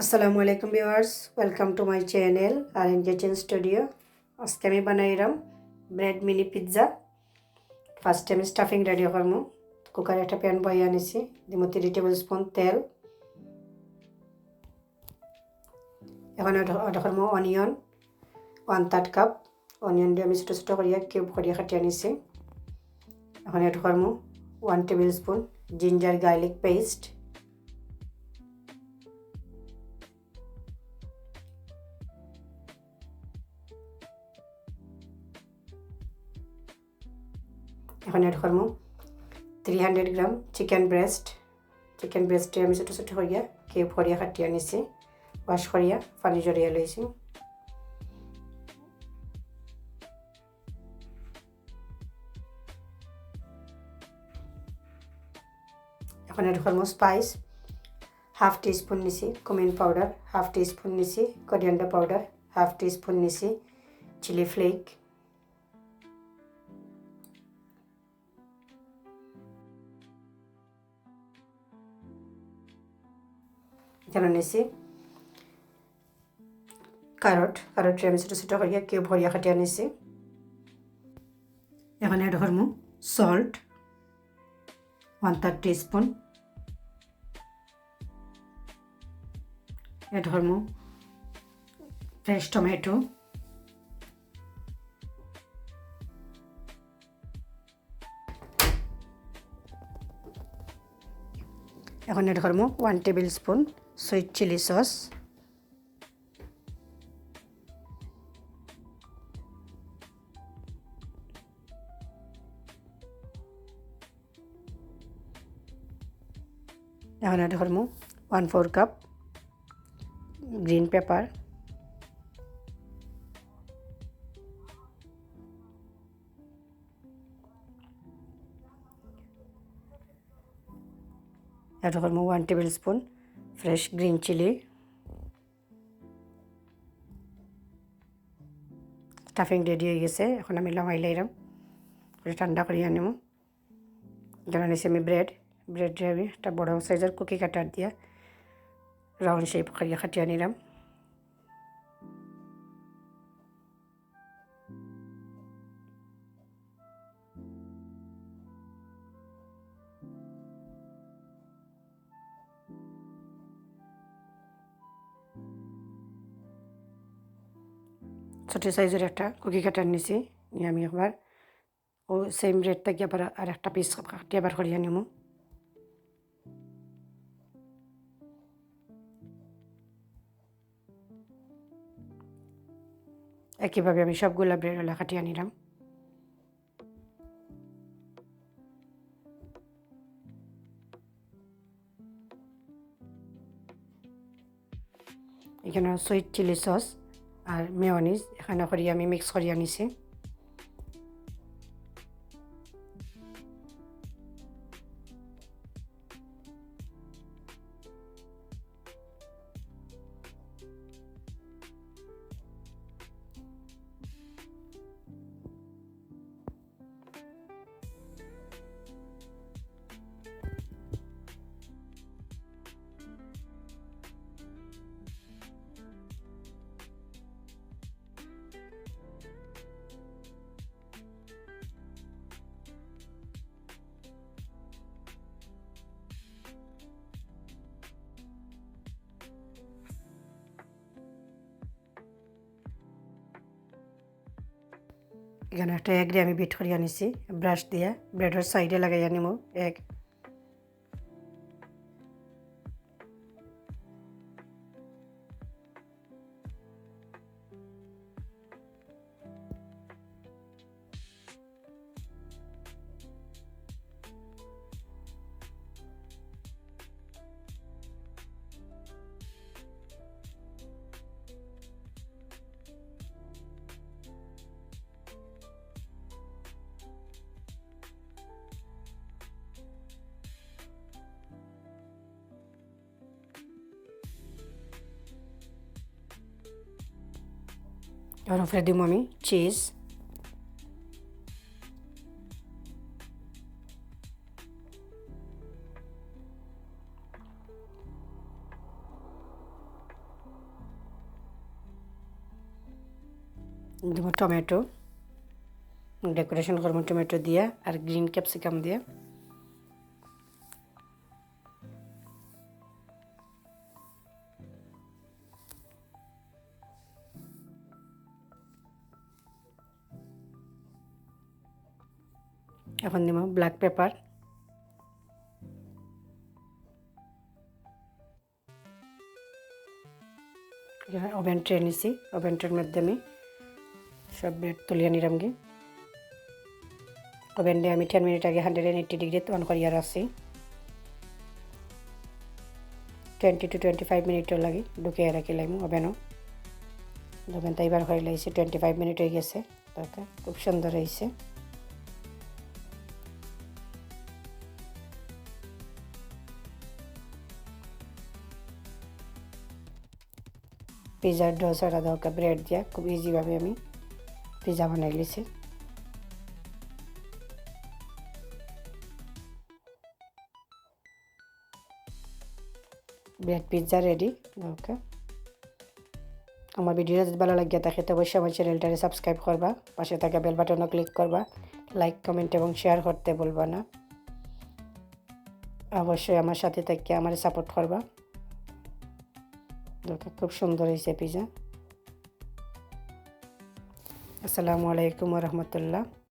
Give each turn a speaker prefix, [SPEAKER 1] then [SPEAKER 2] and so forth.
[SPEAKER 1] আসসালামু আলাইকুম viewers, welcome to my channel R kitchen studio. আজকে আমি বানাইলাম bread mini pizza. First time stuffing ready করবো। কুকারে একটা প্যান বয়ে আনিছি, দিব 3 টেবিল স্পুন তেল। এখন অর্ডার করবো অনিয়ন 1/3 কাপ। অনিয়ন দিয়ে আমি ছোটো ছোটো করিয়া কিউব করিয়া কাটি আনিছি। এখন অ্যাড করবো 1 tablespoon ginger garlic paste. এখন অ্যাড করবো 300 গ্রাম চিকেন ব্রেস্টে আমি ছোটো ছোটো করিয়া কিউব করিয়া কাটি আনিছি, ওয়াশ করিয়া পানি জড়িয়ে লইছি। এখন অ্যাড করবো স্পাইস, হাফ টিস্পুন নিছি কুমিন পাউডার, হাফ টিস্পুন নিছি কোরিয়ান্ডার পাউডার, হাফ টিস্পুন নিছি চিলি ফ্লেক। এখানে নিছি ক্যারট আমি ছোটো ছোটো করিয়া কিউব করিয়া কাটিয়ে নিছি। এখন অ্যাড করবো সল্ট 1/3 টিস্পুন। অ্যাড করবো ফ্রেশ টমেটো, এখন অ্যাড করবো 1 tablespoon sweet chilli sauce. এখন অ্যাড করবো 1/4 কাপ গ্রিন পেপার। অ্যাড করবো 1 tablespoon fresh green chilli. Stuffing ready হয়ে গেছে। এখন আমি লঙাই লাইলাম, ঠান্ডা করিয়ে আনিব। এখানে নিছি আমি ব্রেড আমি একটা বড় সাইজের কুকি কাটার দিয়া রাউন্ড শেপ করিয়া কাটিয়ে নিলাম। ছোটো সাইজের একটা কুকি কাটার নিছি, নিয়ে আমি একবার ও সেম ব্রেডটাকে আবার আর একটা পিস কাটিয়ে আবার করিয়া নিব। একইভাবে আমি সবগুলা ব্রেডওয়ালা কাটিয়ে নিলাম। এখানে সুইট চিলি সস আর মেয়োনিজ এখানে করিয়া আমি মিক্স করিয়া নিছি। এখানে একটা এগ দিয়ে আমি বিট করিয়া নিছি, ব্রাশ দিয়ে ব্রেডের সাইডে লাগাইয়া নিব এগ। এবার উপরে দিব আমি চিজ। দিব টমেটো, ডেকোরেশন করবো টমেটো দিয়া আর গ্রিন ক্যাপসিকাম দিয়ে। এখন দিব ব্ল্যাক পেপার, ওভেন ট্রে নিছি, ওভেন ট্রের মধ্যে আমি সব ব্রেড তুলিয়ে নিলাম গিয়ে। ওভেন দিয়ে আমি 10 মিনিট আগে 180 ডিগ্রি অন করিয়া রাখছি। 20 to 25 মিনিটও লাগে ঢুকিয়ে রাখিলাম ওভেনও। ওভেন তাই বার হয়ে লাগছে, 25 মিনিট হয়ে গেছে। খুব সুন্দর হয়েছে। পিজার ডো ছাড়া দরকার ব্রেড দিয়া খুব ইজিভাবে আমি পিজা বানাই লিছি। Bread pizza ready. ওকে, আমার ভিডিও যদি ভালো লাগিয়ে থাকে তো অবশ্যই আমার চ্যানেলটাকে সাবস্ক্রাইব করবা, পাশে থাকা বেল বাটনও ক্লিক করবা, লাইক কমেন্ট এবং শেয়ার করতে বলবা না। অবশ্যই আমার সাথে থেকে আমার সাপোর্ট করবা। ওকে, খুব সুন্দর হয়েছে পিজা। আসসালামু আলাইকুম ওয়া রাহমাতুল্লাহ।